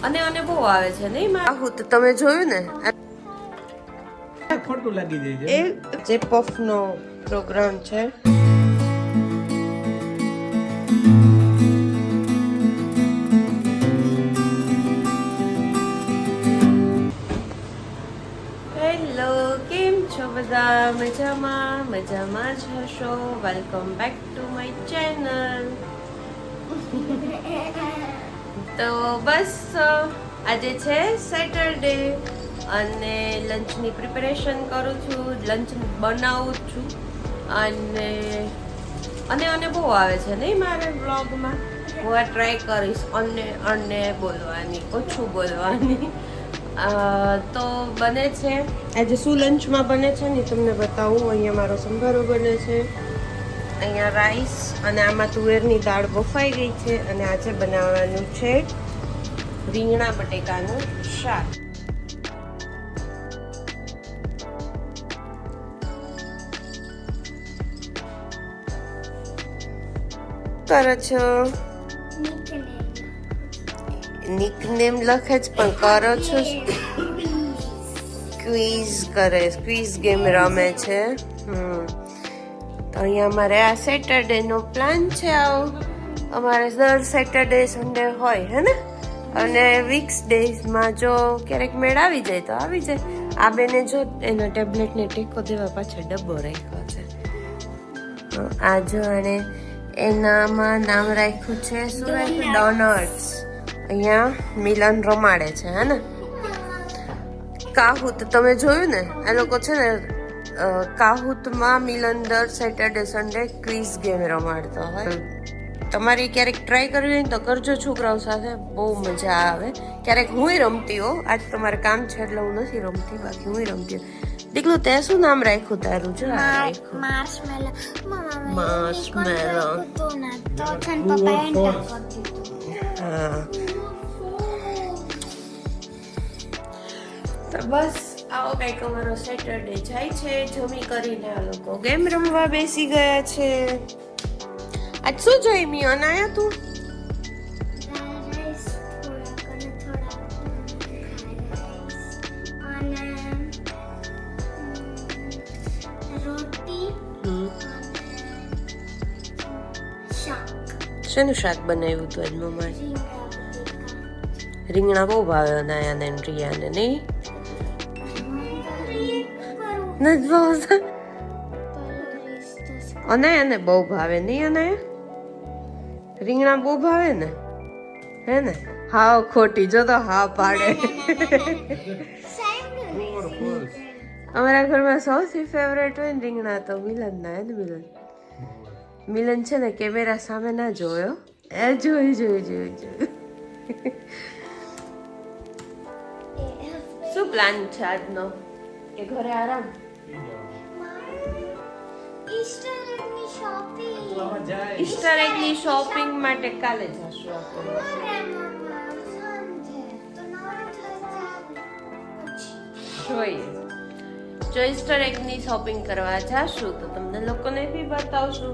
અને બહુ આવે છે નહીં આહુ તો તમે જોયું ને ખોટું લાગી જાય છે. એ જે પફ નો પ્રોગ્રામ છે. હેલો, કેમ છો બધા? મજામાં જ હશો. Welcome back to my channel. તો બસ આજે છે સેટરડે અને લંચની પ્રિપેરેશન કરું છું, લંચ બનાવું છું અને બહુ આવે છે નહીં મારે વ્લોગમાં. હું આ ટ્રાય કરીશ અને બોલવાની, ઓછું બોલવાની. તો બને છે આજે શું લંચમાં બને છે ને તમને બતાવું. અહીંયા મારો સંભારો બને છે, અહીંયા રાઈસ અને આમાં તુવેરની દાળ બફાઈ ગઈ છે અને આજે બનાવવાનું છે રીંગણા બટેકાનું શાક. કરો છો નિકનેમ લખે જ પણ કરો છો ક્વિઝ ગેમ રમે છે. તો અહીંયા અમારે આ સેટરડે નો પ્લાન છે. અમારે દર સેટરડે સન્ડે હોય હે ને, અને વીક્સ ડેઝમાં જો ક્યારેક મેળ આવી જાય તો આવી જાય. આ બેને જો એના ટેબ્લેટને ટેકો દેવા પાછળ ડબ્બો રાખ્યો છે. આ જો અને એનામાં નામ રાખ્યું છે, શું રાખ્યું? ડોનટ્સ. અહીંયા મિલન રમાડે છે હે ને. કાહુત તમે જોયું ને, આ લોકો છે ને કાહુતમાં મિલન દર સેટરડે સન્ડે ક્વિઝ ગેમ રમાડતો હોય. તમારી ક્યારેક ટ્રાય કરવી હોય તો કરજો છોકરાઓ સાથે, બહુ મજા આવે. ક્યારેક હુંય રમતી હો, આજ તમારે કામ છે એટલે હું નથી રમતી, બાકી હુંય રમતી. દીકલું તે શું નામ રાખ્યું તારું? જો માર્શમેલો. હા, તો બસ આવો કંઈક અમારો સેટરડે જાય છે. જમી કરીને આ લોકો ગેમ રમવા બેસી ગયા છે. આજ શું જમી અનાયા તું? શેનું શાક બનાવ્યું હતું આજ મમ્માએ? રીંગણા બહુ ભાવે અનાયાને ને રિયાને નહીં? નથી ભાવતા? અનાયાને બહુ ભાવે નહીં? અનાયા રીંગણા બહુ ભાવે ને, હે ને? હાવ ખોટી, જો તો હા પાડે. અમારા ઘરમાં સૌથી ફેવરેટ હોય ને રીંગણા તો મિલન ના. હે ને મિલન છે ને કેમેરા સામે ના જોયો, એ જોયું. શું પ્લાન છે આજનો? કે ઘરે આરામ? ઈસ્ટર એગની શોપિંગ માટે કાલે જશું જોઈએ. જો ઈસ્ટર એગની શોપિંગ કરવા જાશું તો તમને લોકોને બી બતાવશું,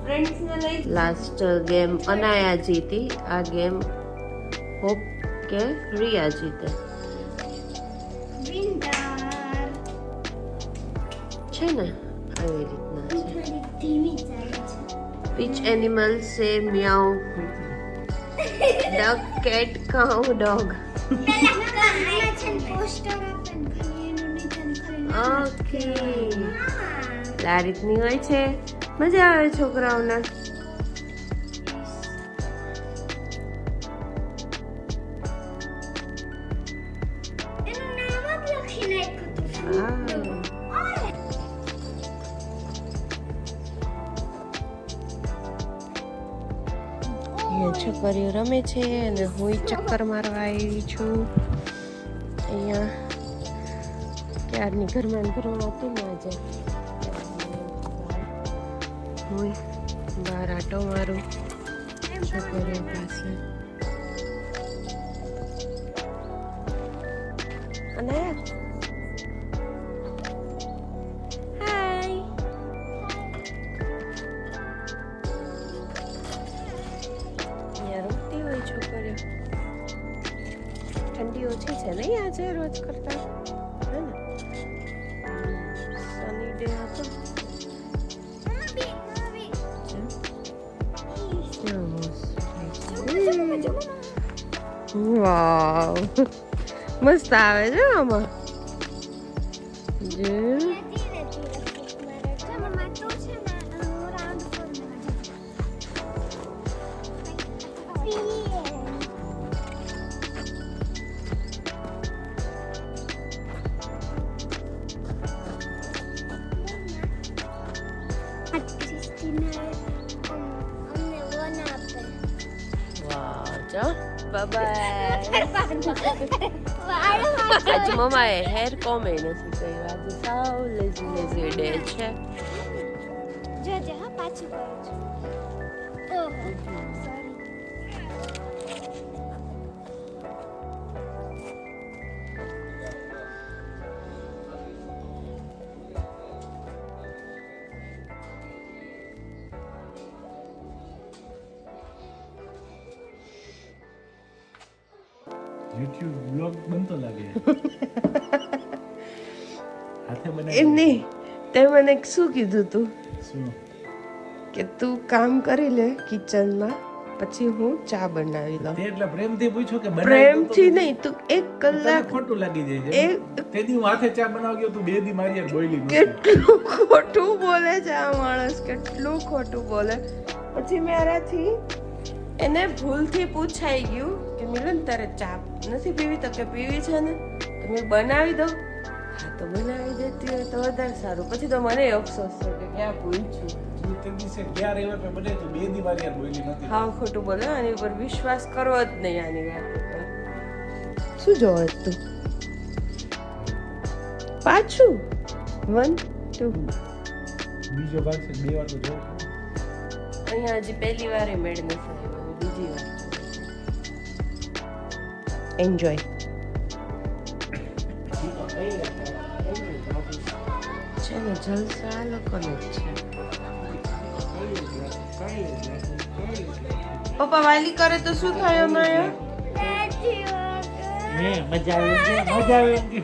ફ્રેન્ડ્સને લઈ. લાસ્ટ ગેમ અનાયા જીતી, આ ગેમ હોપ કે રિયા જીતે છે ને. આવી રીતના છે. Which animal say meow? Duck, cat, cow, dog. Okay. આ રીતની હોય છે. મજા આવે છોકરાઓને. છોકરીઓ રમે છે અને હું ચક્કર મારવા આવી છું. અહીંયા ક્યારની ઘરમાં હતી ને, આજે હું બહાર આટો મારું છોકરીઓ પાસે. અને છોકરીઓ ઠંડી ઓછી છે નહીં આજે રોજ કરતા, હે ને? સની ડે હતો. વાવ, મસ્ત આવે છે આમાં. આજે મમ્માએ હેર કોમે નથી કર્યું. આજે સાવ લેઝી લેઝી ડે છે. જોજે હા પાછું કરું છું. ઓહો સોરી. YouTube બ્લોગ બનતો લાગે. હાથે બનાવી. એમ નહીં, તે મને શું કીધું તું શું? કે તું કામ કરી લે કિચનમાં, પછી હું ચા બનાવી લઉં. તે એટલે પ્રેમથી પૂછ્યું કે બનાવી પ્રેમથી નહીં, તું 1 તને કલાક. ખોટું લાગી જાય છે. તે દી હું હાથે ચા બનાવી ગયો, તું 2 દી મારી યાર બોલી નહોતી. કેટલું ખોટું બોલે છે આ માણસ, કેટલું ખોટું બોલે. પછી મારાથી એને ભૂલથી પૂછાઈ ગયું કે મિલન તારે ચા નથી પીવી? તો કે પીવી છે ને, તો મેં બનાવી દઉં. હા તો બનાવી દેતી હોય તો વધારે સારું. પછી તો મને અફસોસ થયો કે ક્યાં પૂછ્યું. તે દિવસે ગયા રવિવાર પે બને તો 2 દી મારી યાર બોલી નહોતી. હા ખોટું બોલે, આની ઉપર વિશ્વાસ કરવો જ નહીં. આની વાત ઉપર શું જોવે તું? પાછું 1 2 બીજો ભાગ છે 2 વાર તો જોઉં. અહીંયા હજી પહેલી વાર મેળ નથી આવ્યો, બીજી વાર. એન્જોય. છે ને જલસા આ લોકોને જ છે. પપ્પા વાલી કરે તો શું થાય અમારે? મજા આવે કે મજા આવે કે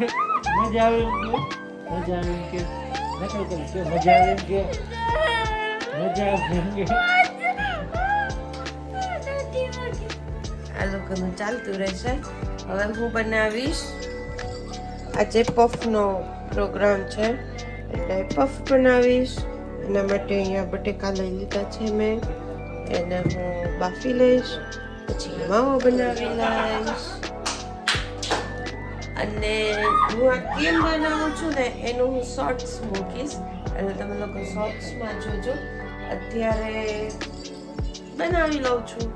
મજા આવે કે મજા આવે કે નકલ કરે કે મજા આવે કે મજા આવે કે આ લોકોનું ચાલતું રહેશે. હવે હું બનાવીશ, આજે પફનો પ્રોગ્રામ છે એટલે પફ બનાવીશ. એના માટે અહીંયા બટેકા લઈ લીધા છે મેં, એને હું બાફી લઈશ, પછી માવો બનાવી લઈશ. અને હું આ કેમ બનાવું છું ને એનું હું શોર્ટ્સ મૂકીશ, એટલે તમે લોકો શોર્ટ્સમાં જોજો. અત્યારે બનાવી લઉં છું.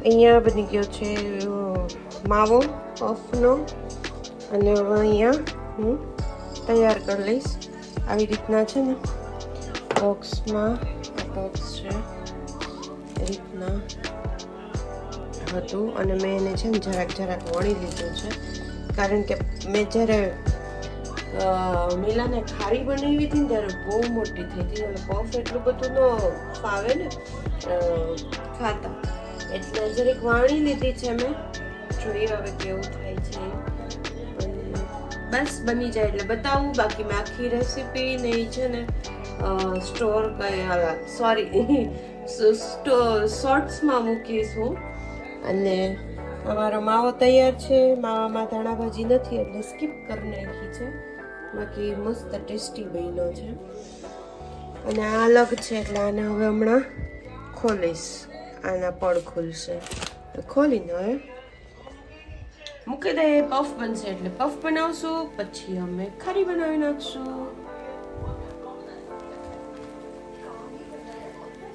અહીંયા બની ગયો છે માવો પફનો, અને હવે અહીંયા હું તૈયાર કરી લઈશ. આવી રીતના છે ને બોક્સમાં, આ બોક્સ છે એ રીતના હતું, અને મેં એને છે ને જરાક વળી લીધું છે, કારણ કે મેં જ્યારે મિલાને ખારી બનાવી હતી ને ત્યારે બહુ મોટી થઈ હતી, એટલે પફ એટલું બધું ન ફાવે ને ખાતા, એટલે જરીક વાણી લીધી છે મેં. જોઈએ હવે કેવું થાય છે. બસ બની જાય એટલે બતાવું. બાકી મેં આખી રેસીપી ને એ છે ને શોર્ટ્સમાં મૂકીશ હું. અને અમારો માવો તૈયાર છે. માવામાં ધાણા ભાજી નથી એટલે સ્કીપ કરી નાખી છે, બાકી મસ્ત ટેસ્ટી બન્યો છે. અને આ અલગ છે એટલે આને હવે હમણાં ખોલીશ. આના પડ ખુલશે, ખોલીને હવે મૂકી દઈએ. પફ બનશે એટલે પફ બનાવશું, પછી અમે ખારી બનાવી નાખશું.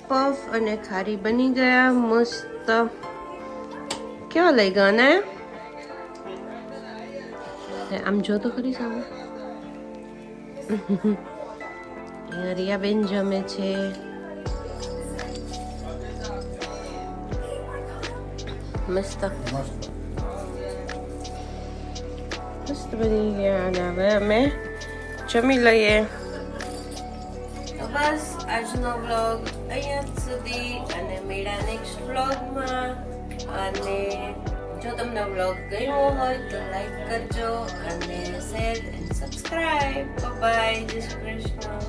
પફ અને ખારી બની ગયા મસ્ત. કેવા લઈ ગયા ને? આમ જો તો ખરી સામે. રિયાબેન જમે છે. મસ્ત મસ્ત બની ગયા. અને હવે અમે જમી લઈએ. તો બસ આજનો વ્લોગ અહીંયા સુધી, અને મેળા નેક્સ્ટ વ્લોગમાં. અને જો તમને વ્લોગ ગમ્યો હોય તો લાઈક કરજો અને શેર અને સબસ્ક્રાઇબ. બાય, જય શ્રી કૃષ્ણ.